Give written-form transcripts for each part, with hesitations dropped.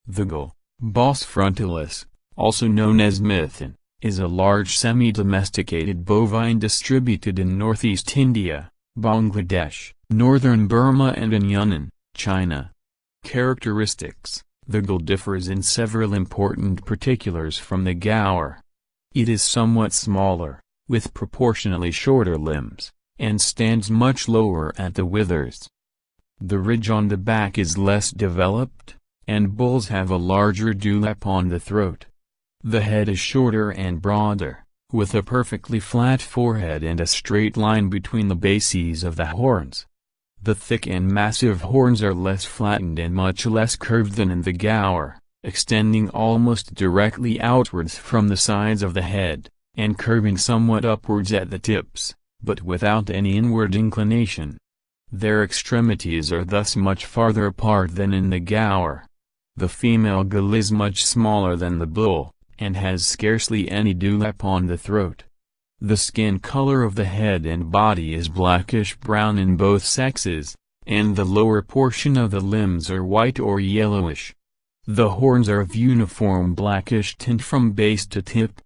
The gull, Bos frontalis, also known as mithun, is a large semi-domesticated bovine distributed in northeast India, Bangladesh, northern Burma and in Yunnan, China. Characteristics: the gull differs in several important particulars from the gaur. It is somewhat smaller, with proportionally shorter limbs, and stands much lower at the withers. The ridge on the back is less developed, and bulls have a larger dewlap on the throat. The head is shorter and broader, with a perfectly flat forehead and a straight line between the bases of the horns. The thick and massive horns are less flattened and much less curved than in the gaur, extending almost directly outwards from the sides of the head, and curving somewhat upwards at the tips, but without any inward inclination. Their extremities are thus much farther apart than in the gaur. The female gull is much smaller than the bull, and has scarcely any dewlap on the throat. The skin color of the head and body is blackish-brown in both sexes, and the lower portion of the limbs are white or yellowish. The horns are of uniform blackish tint from base to tip.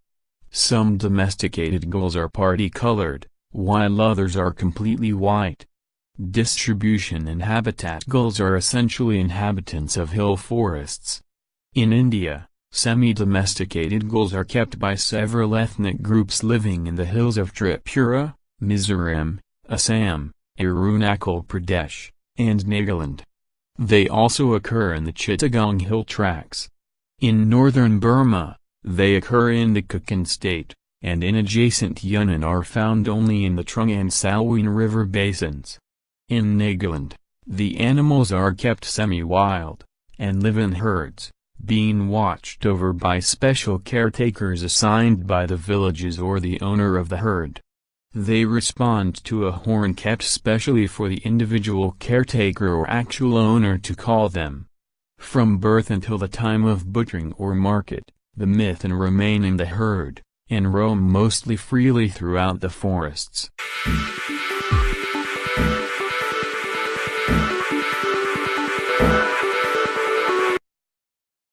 Some domesticated gulls are party-colored, while others are completely white. Distribution and habitat: gulls are essentially inhabitants of hill forests. In India, semi-domesticated gulls are kept by several ethnic groups living in the hills of Tripura, Mizoram, Assam, Arunachal Pradesh, and Nagaland. They also occur in the Chittagong hill tracts. In northern Burma, they occur in the Konkan state, and in adjacent Yunnan are found only in the Trung and Salween river basins. In Nagaland, the animals are kept semi-wild, and live in herds, being watched over by special caretakers assigned by the villages or the owner of the herd. They respond to a horn kept specially for the individual caretaker or actual owner to call them. From birth until the time of butchering or market, the mithun remain in the herd, and roam mostly freely throughout the forests.